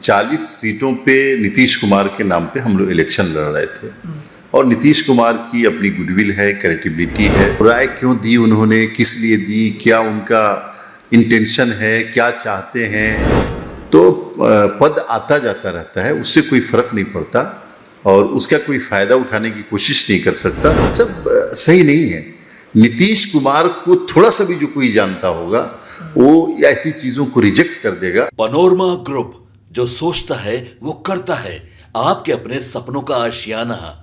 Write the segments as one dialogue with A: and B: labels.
A: 40 सीटों पे नीतीश कुमार के नाम पे हम लोग इलेक्शन लड़ रहे थे और नीतीश कुमार की अपनी गुडविल है, क्रेडिबिलिटी है। राय क्यों दी उन्होंने, किस लिए दी, क्या उनका इंटेंशन है, क्या चाहते हैं, तो पद आता जाता रहता है, उससे कोई फर्क नहीं पड़ता और उसका कोई फायदा उठाने की कोशिश नहीं कर सकता। सब सही नहीं है। नीतीश कुमार को थोड़ा सा भी जो कोई जानता होगा वो ऐसी चीजों को रिजेक्ट कर देगा।
B: पनोरमा ग्रुप, जो सोचता है वो करता है। आपके अपने सपनों का आशियाना।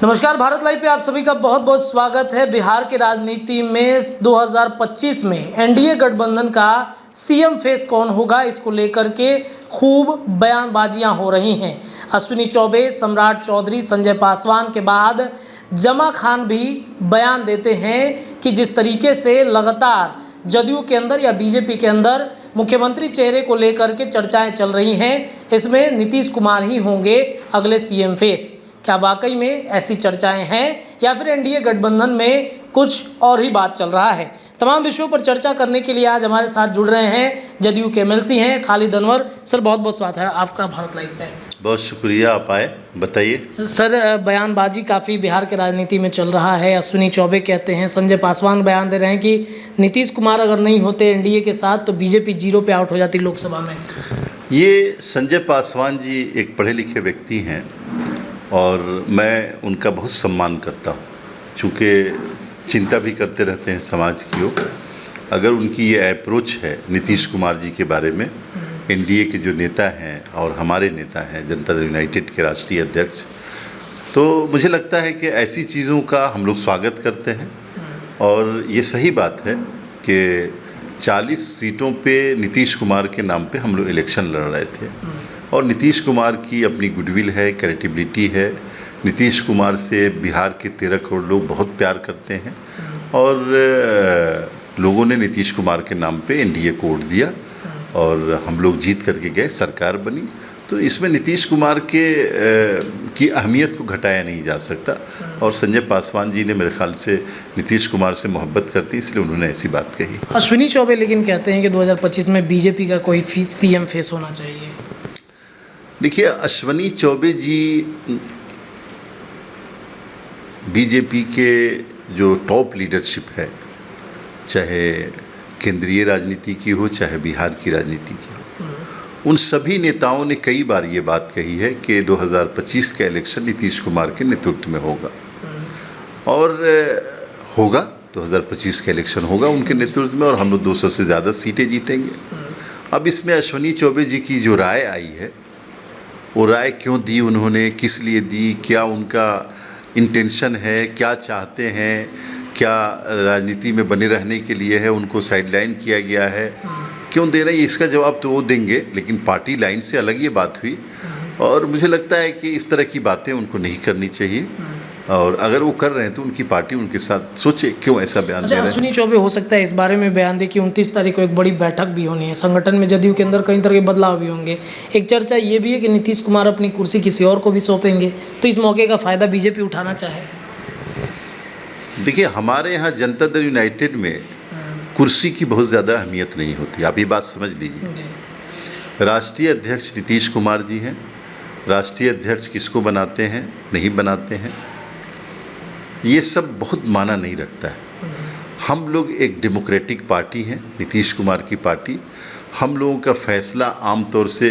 C: नमस्कार, भारत लाइव पे आप सभी का बहुत बहुत स्वागत है। बिहार की राजनीति में 2025 में एनडीए गठबंधन का सीएम फेस कौन होगा, इसको लेकर के खूब बयानबाजियां हो रही हैं। अश्विनी चौबे, सम्राट चौधरी, संजय पासवान के बाद जमा खान भी बयान देते हैं कि जिस तरीके से लगातार जदयू के अंदर या बीजेपी के अंदर मुख्यमंत्री चेहरे को लेकर के चर्चाएं चल रही हैं, इसमें नीतीश कुमार ही होंगे अगले सीएम फेस। क्या वाकई में ऐसी चर्चाएं हैं या फिर एनडीए गठबंधन में कुछ और ही बात चल रहा है? तमाम विषयों पर चर्चा करने के लिए आज हमारे साथ जुड़ रहे हैं जदयू के एमएलसी हैं खालिद अनवर। सर, बहुत बहुत स्वागत है आपका भारत लाइव पे।
A: बहुत शुक्रिया, आप आए। बताइए
C: सर, बयानबाजी काफ़ी बिहार के राजनीति में चल रहा है। अश्विनी चौबे कहते हैं, संजय पासवान बयान दे रहे हैं कि नीतीश कुमार अगर नहीं होते एनडीए के साथ तो बीजेपी 0 पे आउट हो जाती लोकसभा में।
A: ये संजय पासवान जी एक पढ़े लिखे व्यक्ति हैं और मैं उनका बहुत सम्मान करता हूँ, चूँकि चिंता भी करते रहते हैं समाज की ओर। अगर उनकी ये अप्रोच है नीतीश कुमार जी के बारे में, एनडीए के जो नेता हैं और हमारे नेता हैं जनता दल यूनाइटेड के राष्ट्रीय अध्यक्ष, तो मुझे लगता है कि ऐसी चीज़ों का हम लोग स्वागत करते हैं। और ये सही बात है कि 40 सीटों पे नीतीश कुमार के नाम पे हम लोग इलेक्शन लड़ रहे थे और नीतीश कुमार की अपनी गुडविल है, क्रेडिबिलिटी है। नीतीश कुमार से बिहार के 13 करोड़ लोग बहुत प्यार करते हैं और लोगों ने नीतीश कुमार के नाम पे एनडीए को वोट दिया और हम लोग जीत करके गए, सरकार बनी। तो इसमें नीतीश कुमार की अहमियत को घटाया नहीं जा सकता। और संजय पासवान जी ने मेरे ख्याल से नीतीश कुमार से मोहब्बत करती, इसलिए उन्होंने ऐसी बात कही।
C: अश्विनी चौबे लेकिन कहते हैं कि 2025 में बीजेपी का कोई सीएम फेस होना चाहिए।
A: देखिए, अश्विनी चौबे जी बीजेपी के जो टॉप लीडरशिप है, चाहे केंद्रीय राजनीति की हो चाहे बिहार की राजनीति की हो, उन सभी नेताओं ने कई बार ये बात कही है कि 2025 का इलेक्शन नीतीश कुमार के नेतृत्व में होगा और होगा। 2025 का इलेक्शन होगा उनके नेतृत्व में और हम लोग 200 से ज़्यादा सीटें जीतेंगे। अब इसमें अश्विनी चौबे जी की जो राय आई है, वो राय क्यों दी उन्होंने, किस लिए दी, क्या उनका इंटेंशन है, क्या चाहते हैं, क्या राजनीति में बने रहने के लिए है, उनको साइडलाइन किया गया है, क्यों दे रहे हैं, इसका जवाब तो वो देंगे। लेकिन पार्टी लाइन से अलग ये बात हुई और मुझे लगता है कि इस तरह की बातें उनको नहीं करनी चाहिए और अगर वो कर रहे हैं तो उनकी पार्टी उनके साथ सोचे क्यों ऐसा बयान दे रहे हैं।
C: अश्विनी चौबे हो सकता है इस बारे में बयान दे कि 29 तारीख को एक बड़ी बैठक भी होनी है, संगठन में जदयू के अंदर कई तरह के बदलाव भी होंगे। एक चर्चा ये भी है कि नीतीश कुमार अपनी कुर्सी किसी और को भी सौंपेंगे, तो इस मौके का फ़ायदा बीजेपी उठाना चाहे।
A: देखिए, हमारे यहाँ जनता दल यूनाइटेड में कुर्सी की बहुत ज़्यादा अहमियत नहीं होती, आप ये बात समझ लीजिए। राष्ट्रीय अध्यक्ष नीतीश कुमार जी हैं। राष्ट्रीय अध्यक्ष किसको बनाते हैं, नहीं बनाते हैं, ये सब बहुत माना नहीं रखता है। हम लोग एक डेमोक्रेटिक पार्टी हैं, नीतीश कुमार की पार्टी। हम लोगों का फैसला आमतौर से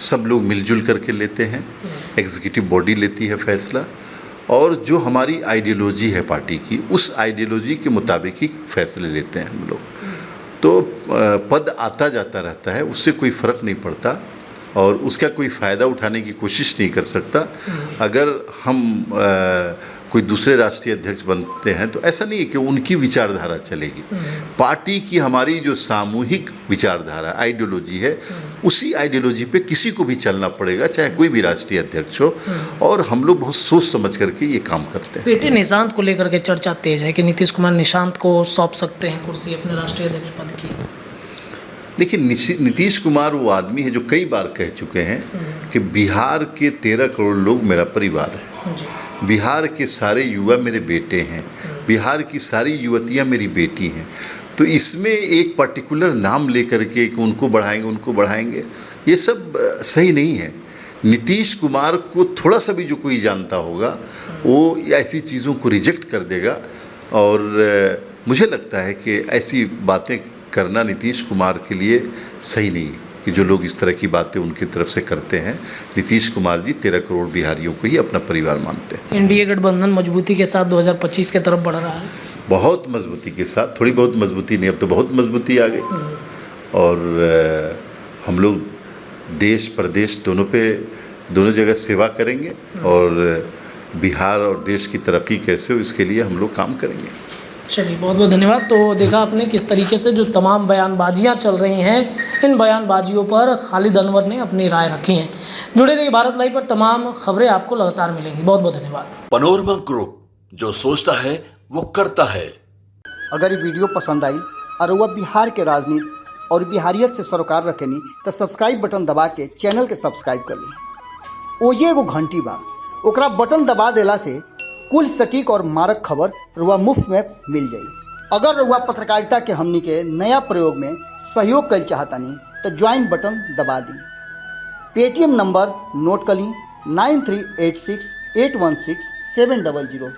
A: सब लोग मिलजुल करके लेते हैं, एग्जीक्यूटिव बॉडी लेती है फैसला और जो हमारी आइडियोलॉजी है पार्टी की, उस आइडियोलॉजी के मुताबिक ही फैसले लेते हैं हम लोग। तो पद आता जाता रहता है, उससे कोई फ़र्क नहीं पड़ता और उसका कोई फ़ायदा उठाने की कोशिश नहीं कर सकता। अगर हम कोई दूसरे राष्ट्रीय अध्यक्ष बनते हैं तो ऐसा नहीं है कि उनकी विचारधारा चलेगी। पार्टी की हमारी जो सामूहिक विचारधारा आइडियोलॉजी है, उसी आइडियोलॉजी पे किसी को भी चलना पड़ेगा, चाहे कोई भी राष्ट्रीय अध्यक्ष हो। और हम लोग बहुत सोच समझ करके ये काम करते हैं।
C: बेटे निशांत को लेकर के चर्चा तेज है कि नीतीश कुमार निशांत को सौंप सकते हैं कुर्सी अपने राष्ट्रीय अध्यक्ष पद की।
A: देखिए, नीतीश कुमार वो आदमी है जो कई बार कह चुके हैं कि बिहार के 13 करोड़ लोग मेरा परिवार है, बिहार के सारे युवा मेरे बेटे हैं, बिहार की सारी युवतियां मेरी बेटी हैं। तो इसमें एक पर्टिकुलर नाम लेकर के कि उनको बढ़ाएंगे, ये सब सही नहीं है। नीतीश कुमार को थोड़ा सा भी जो कोई जानता होगा वो ऐसी चीज़ों को रिजेक्ट कर देगा, और मुझे लगता है कि ऐसी बातें करना नीतीश कुमार के लिए सही नहीं है कि जो लोग इस तरह की बातें उनकी तरफ से करते हैं। नीतीश कुमार जी 13 करोड़ बिहारियों को ही अपना परिवार मानते हैं।
C: एनडीए गठबंधन मजबूती के साथ 2025 की तरफ बढ़ रहा है।
A: बहुत मजबूती के साथ, थोड़ी बहुत मजबूती नहीं, अब तो बहुत मजबूती आ गई। और हम लोग देश प्रदेश दोनों जगह सेवा करेंगे, और बिहार और देश की तरक्की कैसे हो इसके लिए हम लोग काम करेंगे।
C: चलिए, बहुत बहुत धन्यवाद। तो देखा आपने किस तरीके से जो तमाम बयानबाजियां चल रही हैं, इन बयानबाजियों पर खालिद अनवर ने अपनी राय रखी है। जुड़े रहिए भारत लाइव पर, तमाम खबरें आपको लगातार मिलेंगी। बहुत बहुत धन्यवाद।
B: पनोरमा ग्रुप, जो सोचता है वो करता है।
D: अगर ये वीडियो पसंद आई और वह बिहार के राजनीति और बिहारियत से सरोकार रखेनी तो सब्सक्राइब बटन दबा के चैनल के सब्सक्राइब कर ली। ओजे एगो घंटी बा, ओकरा बटन दबा देला से कुल सटीक और मारक खबर रुआ मुफ्त में मिल जाई। अगर रुआ पत्रकारिता के हमनी के नया प्रयोग में सहयोग कर चाहतानी तो ज्वाइन बटन दबा दी। पेटीएम नंबर नोट कर ली 9386816700।